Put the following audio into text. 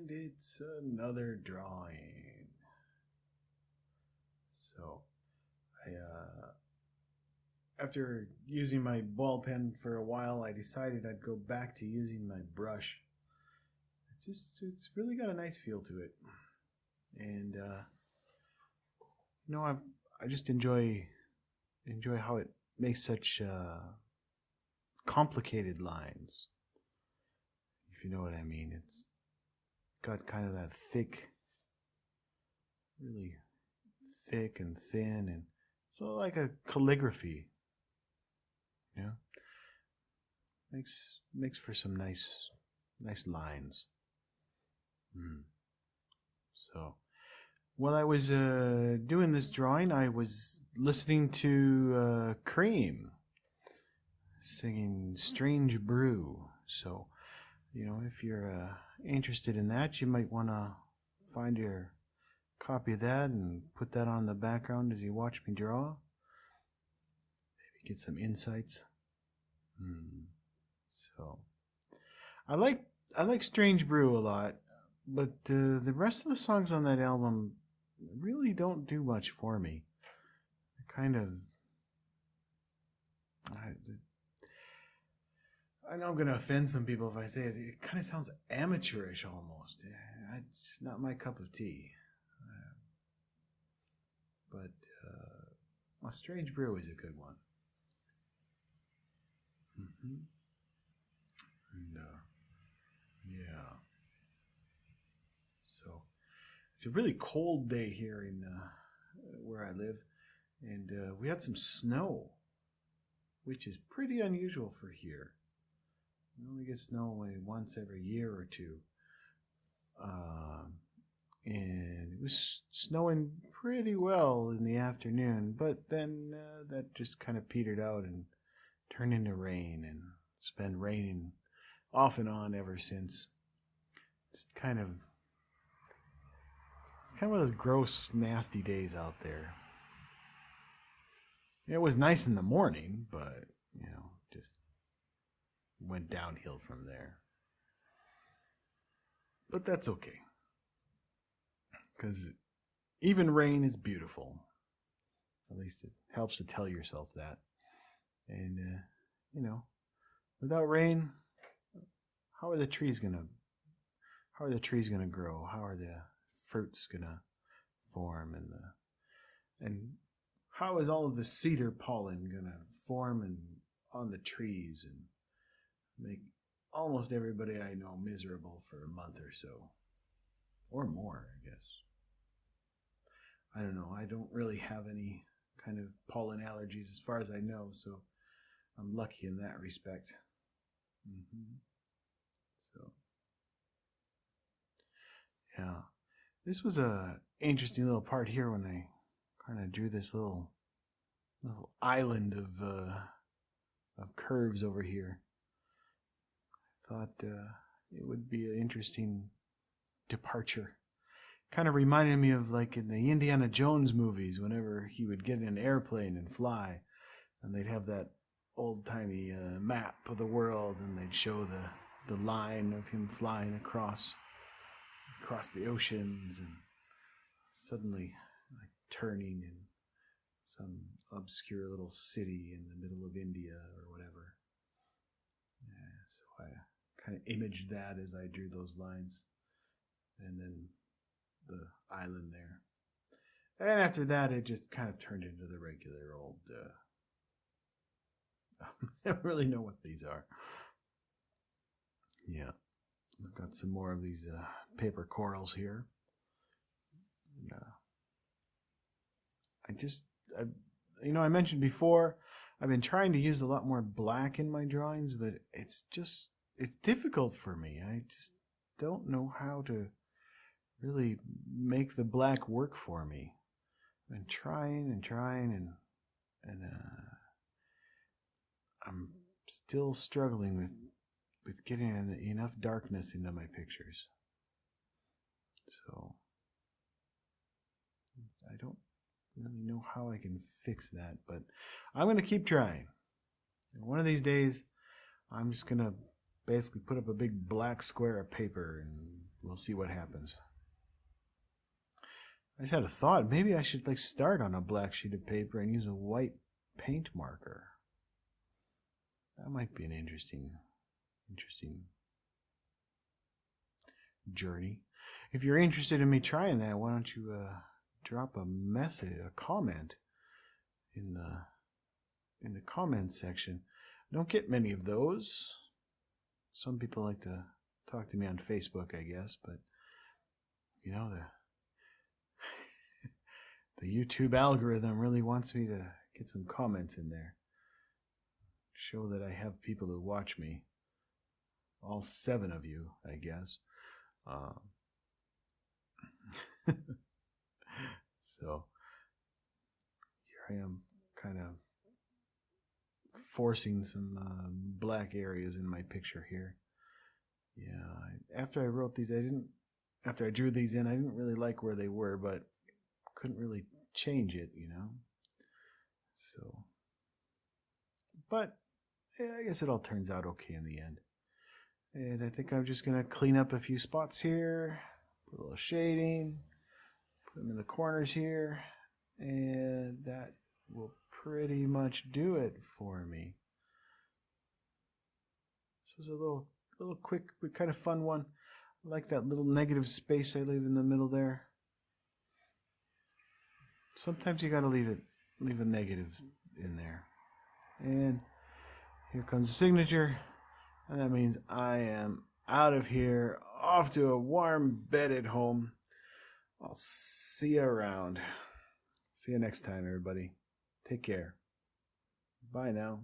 And it's another drawing. So, after using my ball pen for a while, I decided I'd go back to using my brush. It's really got a nice feel to it. And, I just enjoy how it makes such complicated lines. If you know what I mean. It's got kind of that thick, really thick and thin, and so like a calligraphy. Makes for some nice lines. So while I was doing this drawing, I was listening to Cream singing "Strange Brew." So if you're interested in that, you might want to find your copy of that and put that on the background as you watch me draw. Maybe get some insights. So I like Strange Brew a lot, but the rest of the songs on that album really don't do much for me. They're kind of I know I'm going to offend some people if I say it. It kind of sounds amateurish almost. It's not my cup of tea. But a Strange Brew is a good one. And yeah. So it's a really cold day here in where I live, and we had some snow, which is pretty unusual for here. We only get snow once every year or two. And it was snowing pretty well in the afternoon, but then that just kind of petered out and turned into rain, and it's been raining off and on ever since. It's kind of one of those gross, nasty days out there. It was nice in the morning, but just went downhill from there. But that's okay, because even rain is beautiful. At least it helps to tell yourself that. And without rain, how are the trees gonna grow? How are the fruits gonna form, and how is all of the cedar pollen gonna form and on the trees and make almost everybody I know miserable for a month or so, or more, I guess. I don't know. I don't really have any kind of pollen allergies as far as I know, so I'm lucky in that respect. So, yeah. This was a interesting little part here when I kind of drew this little island of curves over here. I thought it would be an interesting departure. Kind of reminded me of like in the Indiana Jones movies, whenever he would get in an airplane and fly, and they'd have that old-timey map of the world, and they'd show the line of him flying across the oceans, and suddenly like turning in some obscure little city in the middle of India or whatever. So I kind of imaged that as I drew those lines, and then the island there. And after that, it just kind of turned into the regular old I don't really know what these are. Yeah, I've got some more of these paper corals here. I mentioned before, I've been trying to use a lot more black in my drawings, but it's difficult for me. I just don't know how to really make the black work for me. I've been trying, and I'm still struggling with getting enough darkness into my pictures. So I don't really know how I can fix that, but I'm going to keep trying. And one of these days, I'm just going to basically put up a big black square of paper and we'll see what happens. I just had a thought. Maybe I should like start on a black sheet of paper and use a white paint marker. That might be an interesting journey. If you're interested in me trying that, why don't you drop a comment in the comment section. I don't get many of those. Some people like to talk to me on Facebook, I guess, but you know, the YouTube algorithm really wants me to get some comments in there. Show that I have people who watch me. All 7 of you, I guess. So here I am, kind of forcing some black areas in my picture here. Yeah, after I wrote these, after I drew these in, I didn't really like where they were, but couldn't really change it, you know. So, but yeah, I guess it all turns out okay in the end. And I think I'm just going to clean up a few spots here, put a little shading, put them in the corners here, and that will pretty much do it for me. This was a little quick but kind of fun one. I like that little negative space I leave in the middle there. Sometimes you gotta leave a negative in there. And here comes the signature. And that means I am out of here, off to a warm bed at home. I'll see you around. See you next time, everybody. Take care. Bye now.